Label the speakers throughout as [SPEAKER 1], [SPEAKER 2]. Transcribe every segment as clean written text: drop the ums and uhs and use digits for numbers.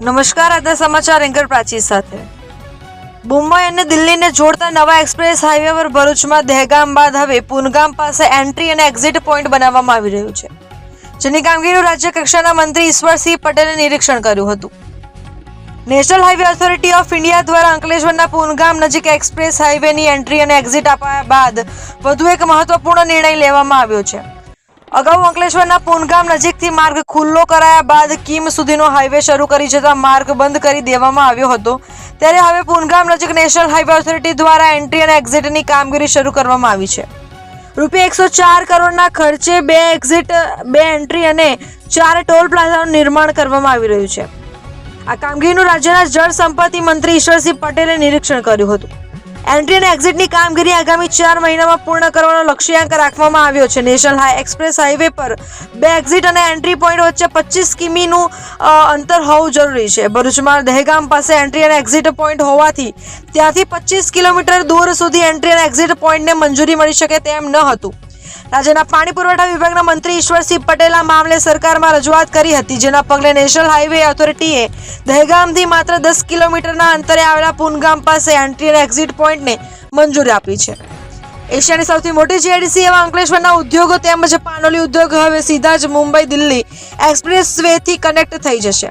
[SPEAKER 1] નમસ્કાર, આજના સમાચાર એન્કર પ્રાચી સાથે। મુંબઈ અને દિલ્હીને જોડતા નવા એક્સપ્રેસ હાઈવે પર ભરૂચમાં દહેગામ બાદ હવે પૂનગામ પાસે એન્ટ્રી અને એક્ઝિટ પોઈન્ટ બનાવવામાં આવી રહ્યું છે, જેની કામગીરીનું રાજ્ય કક્ષાના મંત્રી ઈશ્વરસિંહ પટેલે નિરીક્ષણ કર્યું હતું। National highway authority of India દ્વારા અંકલેશ્વરના પૂનગામ નજીક એક્સપ્રેસ હાઈવેની એન્ટ્રી અને એક્ઝિટ આપ્યા બાદ વધુ એક મહત્વપૂર્ણ નિર્ણય લેવામાં આવ્યો છે। અગાઉ અંકલેશ્વરના પૂનગામ નજીકથી માર્ગ ખુલ્લો કરાયા બાદ કીમ સુધીનો હાઈવે શરૂ કરી જતા માર્ગ બંધ કરી દેવામાં આવ્યો હતો, ત્યારે હવે પૂનગામ નજીક નેશનલ હાઈવે ઓથોરિટી દ્વારા એન્ટ્રી અને એક્ઝિટની કામગીરી શરૂ કરવામાં આવી છે। રૂપિયા 104 કરોડના ખર્ચે 2 એક્ઝિટ, 2 એન્ટ્રી અને 4 ટોલ પ્લાઝાનું નિર્માણ કરવામાં આવી રહ્યું છે। આ કામગીરીનું રાજ્યના જળ સંપત્તિ મંત્રી ઈશ્વરસિંહ પટેલે નિરીક્ષણ કર્યું હતું। એન્ટ્રી અને એક્ઝિટની કામગીરી આગામી 4 મહિનામાં પૂર્ણ કરવાનો લક્ષ્યાંક રાખવામાં આવ્યો છે। નેશનલ એક્સપ્રેસ હાઈવે પર 2 એક્ઝિટ અને એન્ટ્રી પોઈન્ટ વચ્ચે 25 કિમીનું અંતર હોવું જરૂરી છે। ભરૂચમાં દહેગામ પાસે એન્ટ્રી અને એક્ઝિટ પોઈન્ટ હોવાથી ત્યાંથી 25 કિલોમીટર દૂર સુધી એન્ટ્રી અને એક્ઝિટ પોઈન્ટને મંજૂરી મળી શકે તેમ ન હતું। રાજ્યના પાણી પુરવઠા વિભાગના મંત્રી ઈશ્વરસિંહ પટેલ આ મામલે સરકારમાં રજૂઆત કરી હતી, જેના પગલે નેશનલ હાઈવે ઓથોરિટીએ દહેગામથી માત્ર 10 કિલોમીટરના અંતરે આવેલા પૂનગામ પાસે એન્ટ્રી અને એક્ઝિટ પોઈન્ટને મંજૂરી આપી છે। એશિયાની સૌથી મોટી જીઆઈડીસી એવા અંકલેશ્વરના ઉદ્યોગો તેમજ પાનોલી ઉદ્યોગ હવે સીધા જ મુંબઈ દિલ્હી એક્સપ્રેસ વેથી કનેક્ટ થઈ જશે।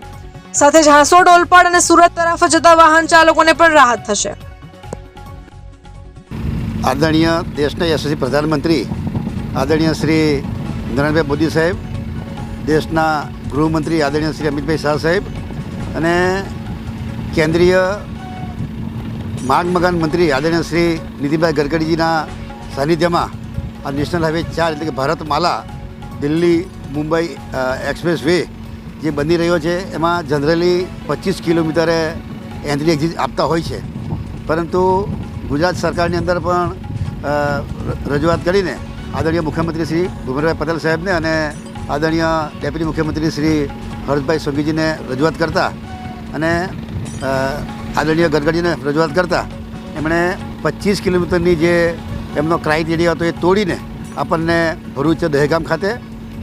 [SPEAKER 1] સાથે જ હાંસોડ, ઓલપાડ અને સુરત તરફ જતા વાહન ચાલકોને પણ રાહત થશે।
[SPEAKER 2] આદરણીય દેશના યશસ્વી પ્રધાનમંત્રી આદરણીય શ્રી નરેન્દ્રભાઈ મોદી સાહેબ, દેશના ગૃહમંત્રી આદરણીય શ્રી અમિતભાઈ શાહ સાહેબ અને કેન્દ્રીય માર્ગ મકાન મંત્રી આદરણીય શ્રી નીતિનભાઈ ગડકરીજીના સાનિધ્યમાં આ નેશનલ હાઈવે 4 એટલે કે ભારતમાલા દિલ્હી મુંબઈ એક્સપ્રેસ વે જે બની રહ્યો છે, એમાં જનરલી 25 કિલોમીટરે એન્ટ્રી એક્ઝિટ આપતા હોય છે, પરંતુ ગુજરાત સરકારની અંદર પણ રજૂઆત કરીને આદરણીય મુખ્યમંત્રી શ્રી ભૂપેન્દ્રભાઈ પટેલ સાહેબને અને આદરણીય ડેપ્યુટી મુખ્યમંત્રી શ્રી હર્ષભાઈ સંઘવીજીને રજૂઆત કરતા અને આદરણીય ગડકરીજીને રજૂઆત કરતા એમણે 25 કિલોમીટરની જે એમનો ક્રાઇટેરિયા હતો એ તોડીને આપણને ભરૂચ દહેગામ ખાતે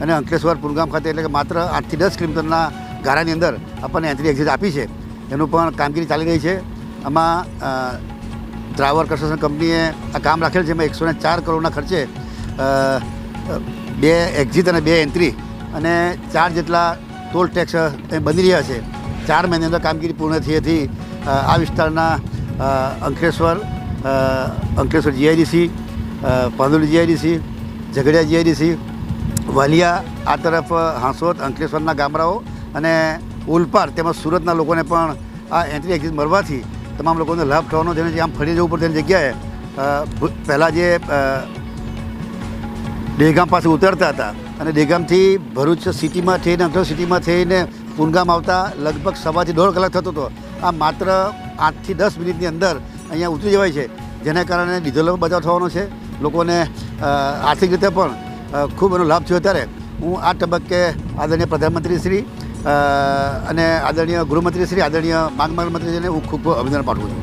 [SPEAKER 2] અને અંકલેશ્વર પૂનગામ ખાતે એટલે કે માત્ર 8 થી 10 કિલોમીટરના ગાળાની અંદર આપણને એન્ટ્રી એક્ઝિટ આપી છે। એનું પણ કામગીરી ચાલી રહી છે। આમાં ટ્રાવર કન્સ્ટ્રક્શન કંપનીએ આ કામ રાખેલ છે, એમાં 104 કરોડના ખર્ચે 2 એક્ઝિટ અને 2 એન્ટ્રી અને 4 જેટલા ટોલ ટેક્સ બની રહ્યા છે। 4 મહિનાની અંદર કામગીરી પૂર્ણ થઈ હતી। આ વિસ્તારના Ankleshwar GIDC, Pandoli GIDC, Jhagadia GIDC, Valia, આ તરફ હાંસોદ, અંકલેશ્વરના ગામડાઓ અને ઓલપાડ તેમજ સુરતના લોકોને પણ આ એન્ટ્રી એક્ઝિટ મળવાથી તમામ લોકોને લાભ થવાનો છે। જે આમ ફરી જવું પડે તેની જગ્યાએ પહેલાં જે દહેગામ પાસે ઉતરતા હતા અને દહેગામથી ભરૂચ સિટીમાં થઈને અંકલેશ્વર સિટીમાં થઈને પૂનગામ આવતા લગભગ 1.5 થી 1.5 કલાક થતો હતો, આ માત્ર 8 થી 10 મિનિટની અંદર અહીંયા ઉતરી જવાય છે, જેના કારણે ડીઝલનો બચાવ થવાનો છે, લોકોને આર્થિક રીતે પણ ખૂબ એનો લાભ થયો। ત્યારે હું આ તબક્કે આદરણીય પ્રધાનમંત્રી શ્રી અને આદરણીય ગૃહમંત્રી શ્રી, આદરણીય માર્ગ મંત્રીશ્રીને હું ખૂબ અભિનંદન પાઠવું છું।